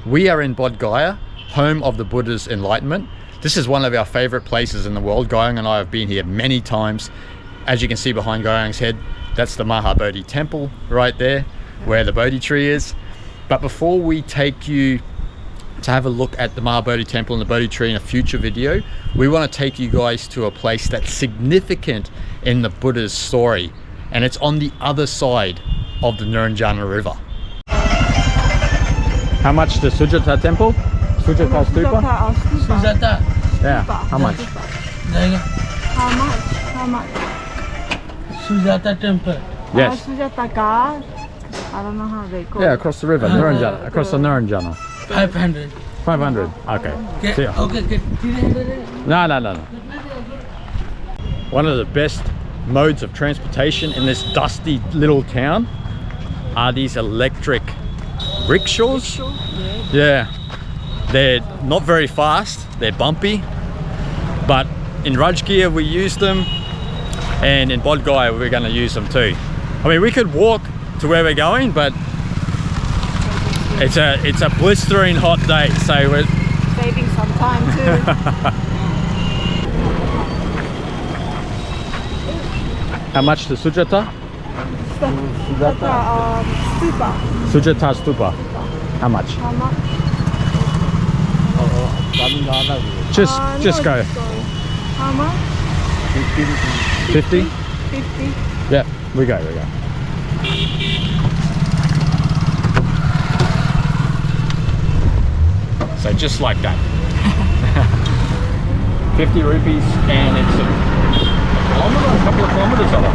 We are in Bodh Gaya, home of the Buddha's enlightenment. This is one of our favorite places in the world. Gayang and I have been here many times. As you can see behind Gayang's head, that's the Bodh Temple right there, where the Bodhi tree is. But before we take you to have a look at the Bodh Temple and the Bodhi tree in a future video, we want to take you guys to a place that's significant in the Buddha's story, and it's on the other side of the Naranjana River. How much the Sujata Temple? Sujata Stupa? Sujata. Yeah, how much? How much? Sujata Temple. Yes. Sujata God. I don't know how they call it. Yeah, across the river, Naranjana, across the Naranjana. 500. 500, okay. See ya. Okay, good. 300. No. One of the best modes of transportation in this dusty little town are these electric rickshaws. Yeah, they're not very fast, they're bumpy, but in Rajgir we use them, and in Bodh Gaya we're going to use them too. I mean, we could walk to where we're going, but it's a blistering hot day, so we're Saving some time too. How much the Sujata? Stupa. Sujata Stupa. How much? How much? Just go. How much? 50? 50. Yeah, we go. So just like that. 50 rupees, and it's a kilometre, a couple of kilometres, I don't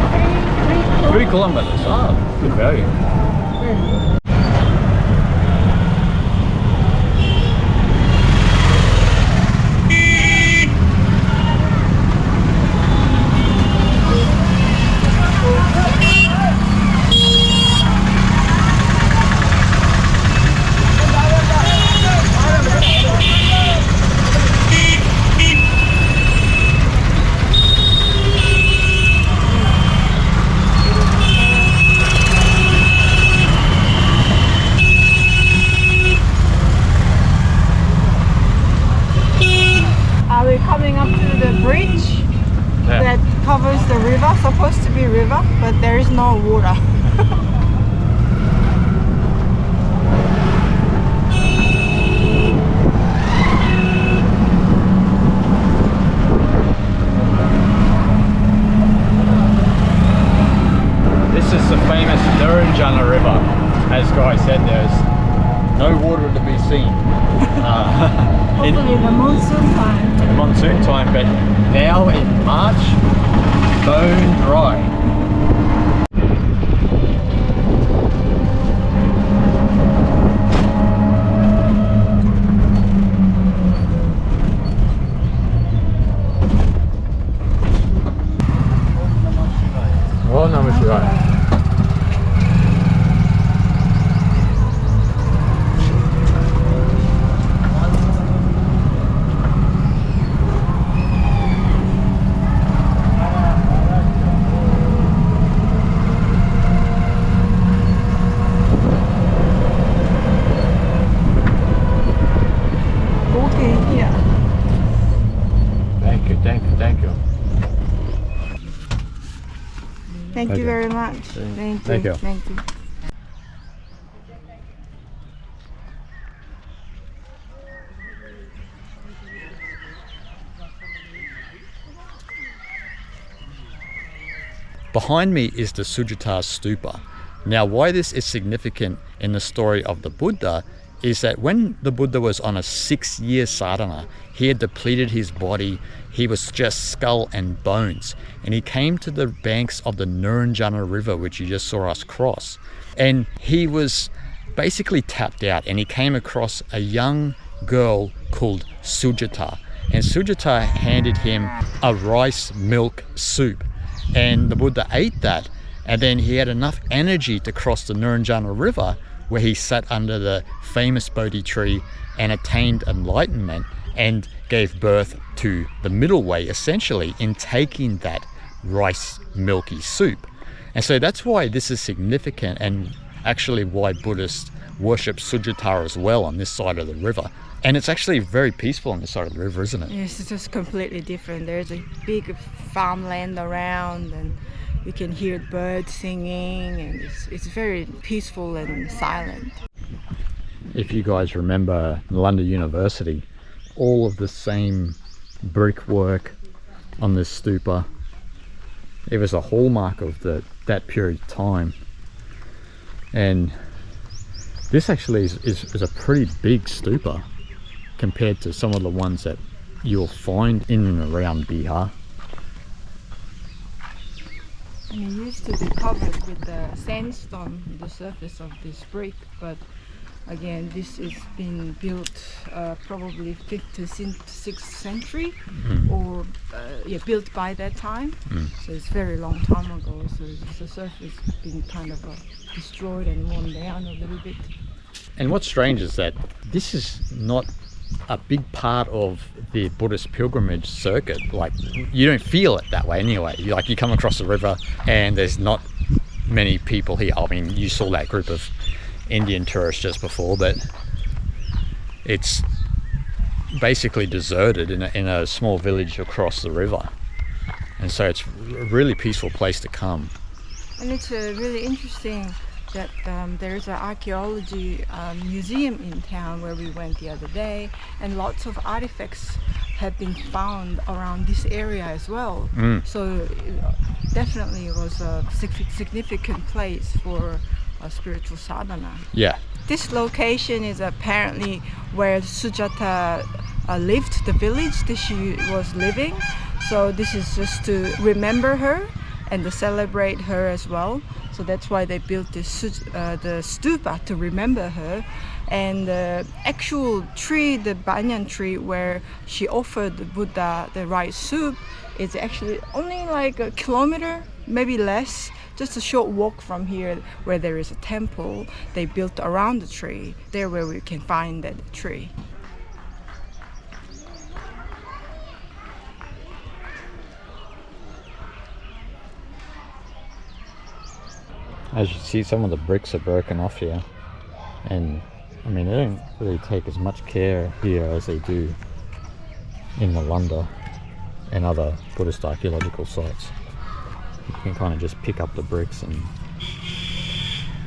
know. 3 kilometres. Oh, good value. That covers the river, supposed to be river, but there is no water. This is the famous Naranjana River. As Guy said, there's no water to be seen. Hopefully in the monsoon time. In the monsoon time, but now in March, bone dry. Oh, Namaskar. Thank you very much. Thank you. Behind me is the Sujata Stupa. Now, why this is significant in the story of the Buddha is that when the Buddha was on a 6-year sadhana, he had depleted his body. He was just skull and bones. And he came to the banks of the Naranjana River, which you just saw us cross. And he was basically tapped out, and he came across a young girl called Sujata. And Sujata handed him a rice milk soup. And the Buddha ate that. And then he had enough energy to cross the Naranjana River, where he sat under the famous Bodhi tree and attained enlightenment and gave birth to the middle way, essentially, in taking that rice milky soup. And so that's why this is significant, and actually why Buddhists worship Sujata as well on this side of the river. And it's actually very peaceful on this side of the river, isn't it? Yes, it's just completely different. There's a big farmland around, and you can hear birds singing, and it's very peaceful and silent. If you guys remember London University, all of the same brickwork on this stupa, it was a hallmark of that period of time. And this actually is a pretty big stupa compared to some of the ones that you'll find in and around Bihar. And it used to be covered with the sandstone, the surface of this brick, but again, this is been built probably 5th to 6th century, or built by that time. So it's very long time ago. So the surface has been kind of destroyed and worn down a little bit. And what's strange is that this is not a big part of the Buddhist pilgrimage circuit. Like, you don't feel it that way anyway. You come across the river and there's not many people here. I mean, you saw that group of Indian tourists just before, but it's basically deserted in a small village across the river, and so it's a really peaceful place to come. And it's really interesting that there's an archaeology museum in town where we went the other day, and lots of artifacts have been found around this area as well. So definitely it was a significant place for a spiritual sadhana. Yeah. This location is apparently where Sujata lived, the village that she was living. So this is just to remember her and to celebrate her as well. So that's why they built this the stupa to remember her. And the actual tree, the banyan tree where she offered the Buddha the rice soup, is actually only like a kilometer, maybe less. Just a short walk from here where there is a temple they built around the tree. There where we can find that tree. As you see, some of the bricks are broken off here, and I mean, they don't really take as much care here as they do in Nalanda and other Buddhist archaeological sites. You can kind of just pick up the bricks and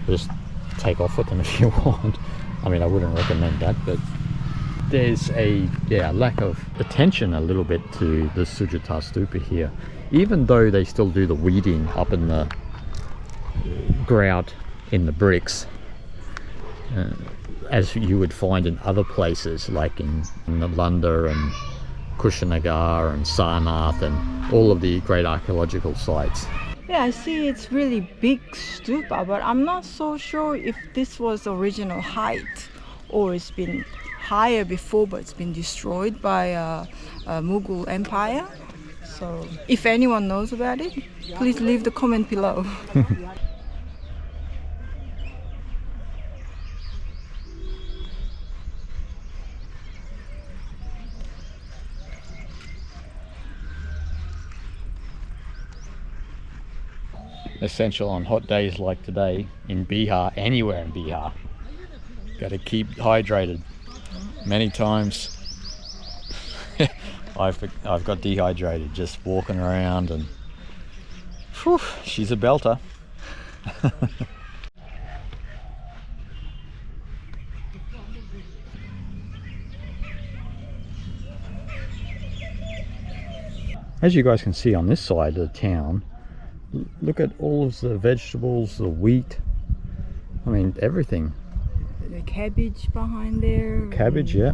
just take off with them if you want. I mean, I wouldn't recommend that, but there's a lack of attention a little bit to the Sujata Stupa here, even though they still do the weeding up in the grout in the bricks, as you would find in other places like in Nalanda and Kushinagar and Sarnath and all of the great archaeological sites. Yeah, I see it's really big stupa, but I'm not so sure if this was original height or it's been higher before but it's been destroyed by Mughal Empire. So if anyone knows about it, please leave the comment below. Essential on hot days like today in Bihar, anywhere in Bihar. Got to keep hydrated. Many times I've got dehydrated just walking around, and whew, she's a belter. As you guys can see on this side of the town, look at all of the vegetables, the wheat, I mean everything. The cabbage behind there. Cabbage, yeah.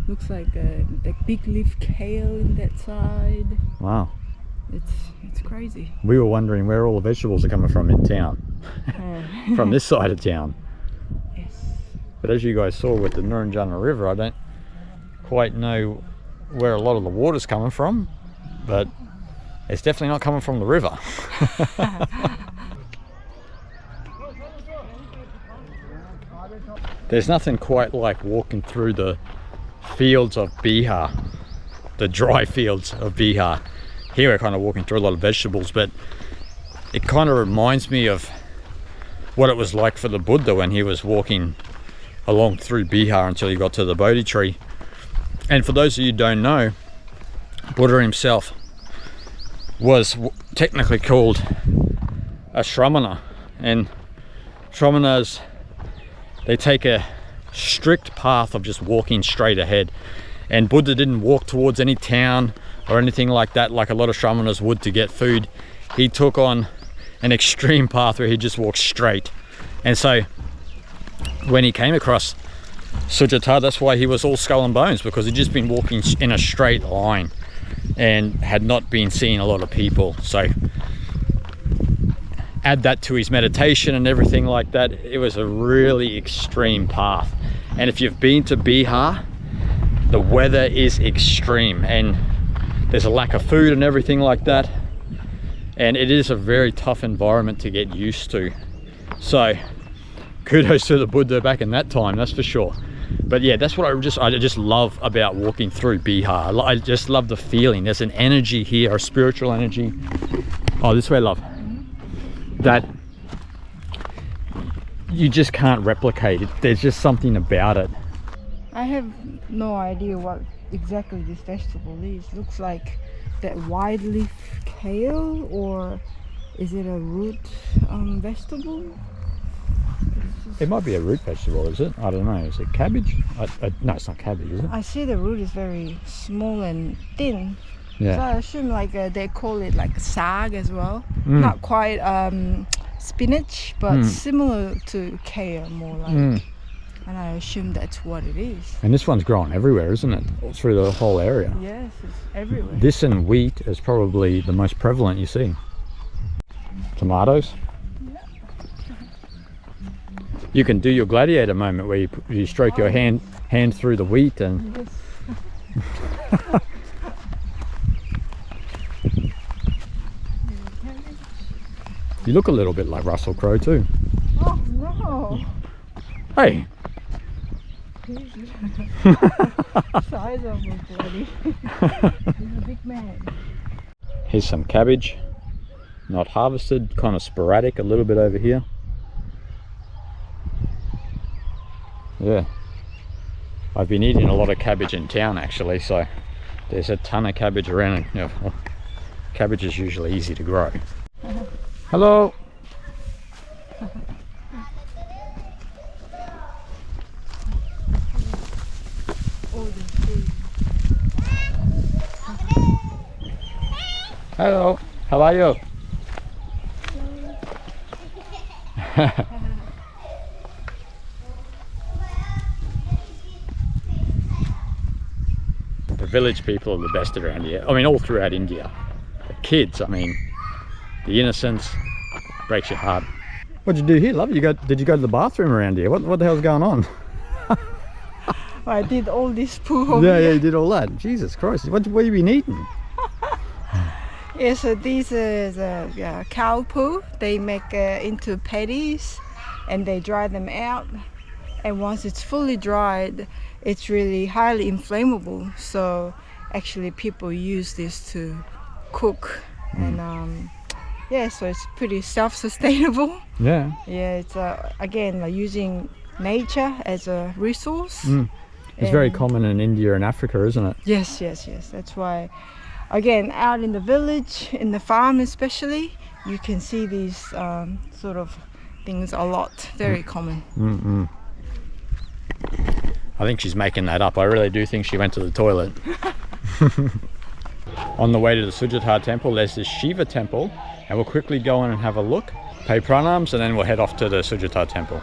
Looks like the big leaf kale in that side. Wow. It's crazy. We were wondering where all the vegetables are coming from in town. From this side of town. Yes. But as you guys saw with the Nurunjana River, I don't quite know where a lot of the water's coming from, but it's definitely not coming from the river. There's nothing quite like walking through the fields of Bihar, the dry fields of Bihar. Here we're kind of walking through a lot of vegetables, but it kind of reminds me of what it was like for the Buddha when he was walking along through Bihar until he got to the Bodhi tree. And for those of you who don't know, Buddha himself was technically called a Shramana, and Shramanas, they take a strict path of just walking straight ahead, and Buddha didn't walk towards any town or anything like that like a lot of Shramanas would to get food. He took on an extreme path where he just walked straight. And so when he came across Sujata, that's why he was all skull and bones, because he'd just been walking in a straight line and had not been seeing a lot of people. So add that to his meditation and everything like that, it was a really extreme path. And if you've been to Bihar, the weather is extreme and there's a lack of food and everything like that, and it is a very tough environment to get used to. So kudos to the Buddha back in that time, that's for sure. But yeah, that's what I just love about walking through Bihar. I just love the feeling. There's an energy here, a spiritual energy. Oh, this way, love. That you just can't replicate it. There's just something about it. I have no idea what exactly this vegetable is. Looks like that wide leaf kale, or is it a root vegetable? It might be a root vegetable, is it? I don't know. Is it cabbage? No, it's not cabbage, is it? I see the root is very small and thin. Yeah. So I assume like they call it like sag as well. Mm. Not quite spinach, but similar to kale, more like. And I assume that's what it is. And this one's growing everywhere, isn't it? All through the whole area. Yes, it's everywhere. This and wheat is probably the most prevalent you see. Tomatoes. Yeah. You can do your gladiator moment where you stroke your hand through the wheat and... Yes. You look a little bit like Russell Crowe too. Oh no! Hey! Size of a bloody. He's a big man. Here's some cabbage, not harvested, kind of sporadic, a little bit over here. Yeah, I've been eating a lot of cabbage in town actually, so there's a ton of cabbage around. You know, well, cabbage is usually easy to grow. Hello. Hello, how are you? The village people are the best around here. I mean, all throughout India. The kids, I mean, the innocence breaks your heart. What'd you do here, love? Did you go to the bathroom around here? What the hell's going on? I did all this poo over Yeah, here. you did all that. Jesus Christ, what have you been eating? Yeah, so this is cow poo. They make into patties and they dry them out. And once it's fully dried, it's really highly inflammable. So actually people use this to cook. And yeah, so it's pretty self-sustainable. Yeah. Yeah, it's again like using nature as a resource. It's very common in India and Africa, isn't it? Yes, yes, yes. That's why, again, out in the village, in the farm especially, you can see these sort of things a lot. Very common. I think she's making that up. I really do think she went to the toilet. On the way to the Sujata Temple, there's this Shiva temple, and we'll quickly go in and have a look, pay pranams, and then we'll head off to the Sujata Temple.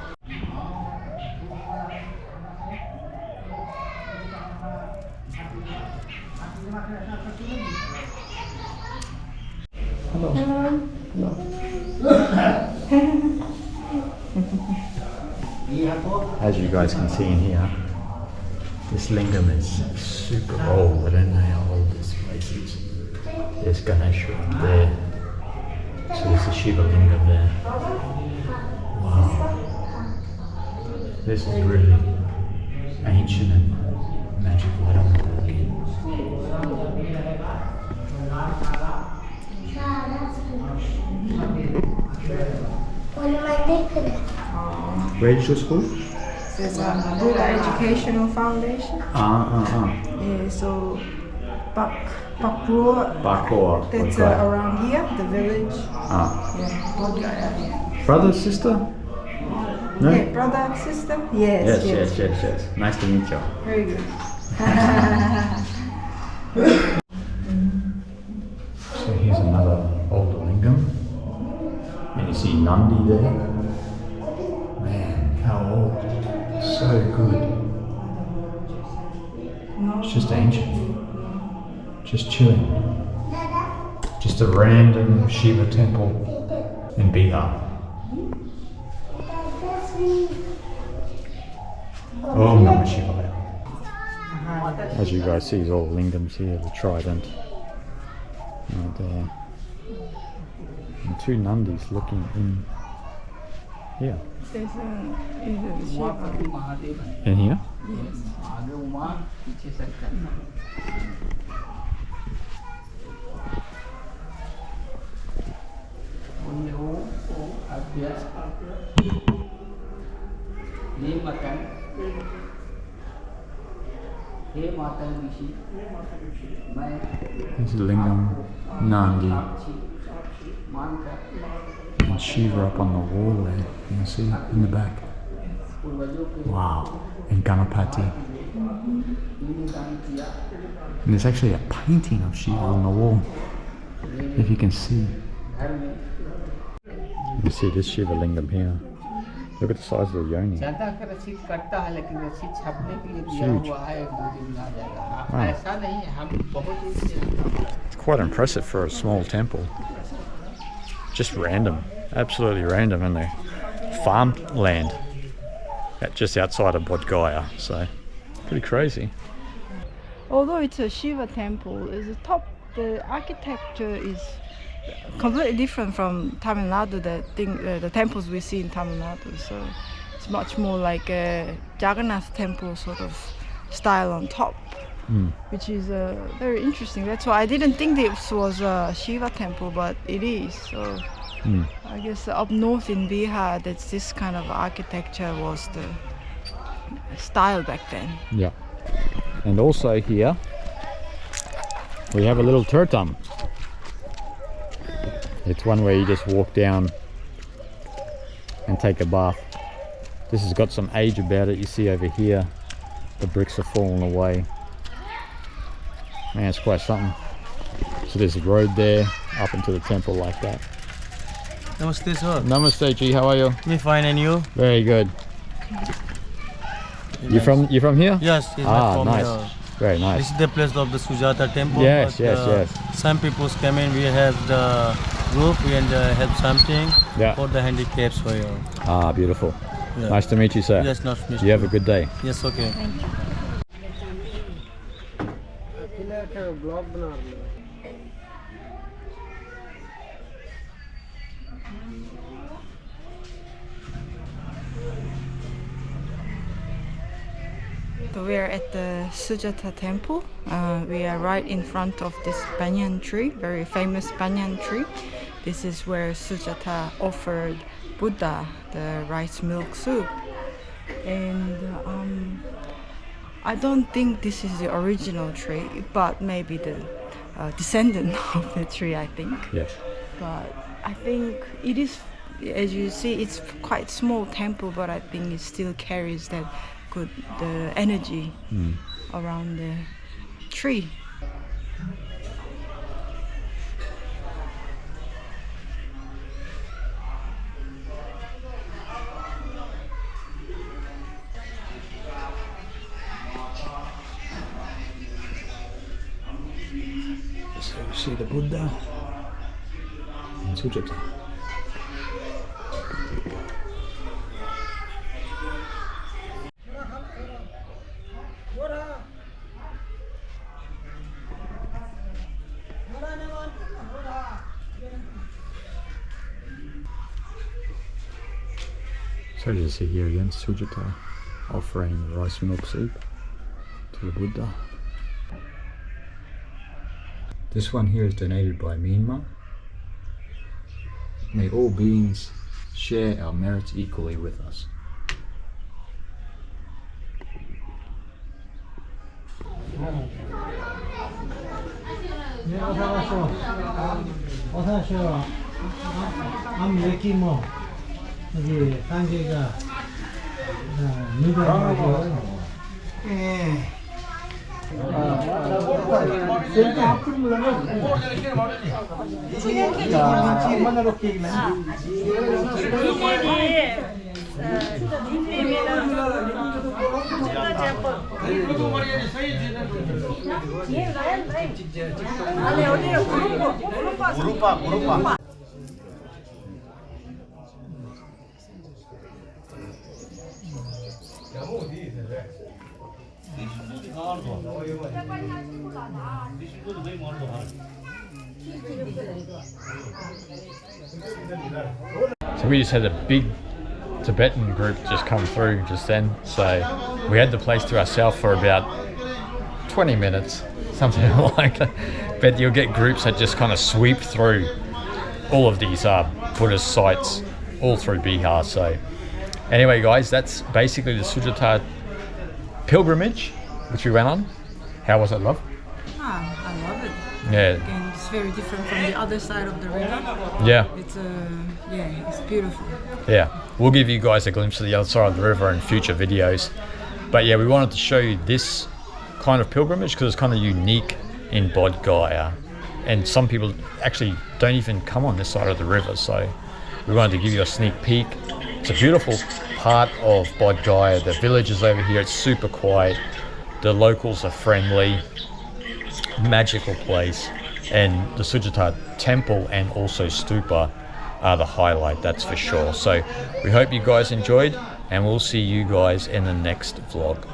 As you guys can see in here, this lingam is super old. I don't know how old this place is. There's Ganesha up there. So there's the Shiva lingam there. Wow. This is really ancient and magical. I don't know One of my nicknames. Where is your school? There's a Buddha Educational Foundation. Yeah, so Pakpur. That's around here, the village. Yeah, Bodh Gaya. Brother, sister? No? Yeah, brother, sister? Yes. Yes. Nice to meet you. Very good. So here's another older lingam. And you see Nandi there. Man, how old. So good. It's just ancient. Just chilling. Just a random Shiva temple in Bihar. Om Namah Shivaya. As you guys see, all the lingams here, the trident. And two Nandis looking in here. There's a Shiva. In here? There's lingam, Nandi, and Shiva up on the wall there. You can see in the back. Wow. And Ganapati. And there's actually a painting of Shiva on the wall, if you can see. You see this Shiva lingam here. Look at the size of the yoni. Huge. Wow. It's quite impressive for a small temple. Just random, absolutely random, in the farmland just outside of Bodh Gaya. So pretty crazy. Although it's a Shiva temple, the architecture is completely different from Tamil Nadu. The temples we see in Tamil Nadu. So it's much more like a Jagannath temple sort of style on top, which is very interesting. That's why I didn't think this was a Shiva temple, but it is. So I guess up north in Bihar, that's this kind of architecture was the style back then. Yeah. And also here we have a little turtam. It's one where you just walk down and take a bath. This has got some age about it. You see over here, the bricks are falling away. Man, it's quite something. So there's a road there up into the temple like that. Namaste, sir. Namaste, Ji. How are you? Me fine, and you? Very good. You from here? Yes, nice. Here. Very nice. This is the place of the Sujata Temple. Yes, yes. Some people come in. We have the group and help something for the handicaps for you. Ah, beautiful. Yeah. Nice to meet you, sir. Yes, nice to meet you. You have a good day. Yes, okay. Thank you. So we are at the Sujata Temple. We are right in front of this banyan tree, very famous banyan tree. This is where Sujata offered Buddha the rice milk soup. And I don't think this is the original tree, but maybe the descendant of the tree, I think. Yes. But I think it is, as you see, it's quite small temple, but I think it still carries that the energy around the tree. So you see the Buddha and Sujata. So you see here again, Sujata offering rice milk soup to the Buddha. This one here is donated by Myanmar. May all beings share our merits equally with us. I'm Ricky Mo. 여기 단계가 누가 So we just had a big Tibetan group just come through just then, so we had the place to ourselves for about 20 minutes, something like that. But you'll get groups that just kind of sweep through all of these Buddhist sites all through Bihar. So anyway guys, that's basically the Sujata pilgrimage which we went on. How was it, love? I love it. Yeah. Again, it's very different from the other side of the river. Yeah. It's it's beautiful. Yeah, we'll give you guys a glimpse of the other side of the river in future videos. But yeah, we wanted to show you this kind of pilgrimage because it's kind of unique in Bodh, Gaya. And some people actually don't even come on this side of the river. So we wanted to give you a sneak peek. It's a beautiful part of Bodh, Gaya. The village is over here. It's super quiet. The locals are friendly. Magical place. And the Sujata Temple and also Stupa are the highlight, that's for sure. So we hope you guys enjoyed, and we'll see you guys in the next vlog.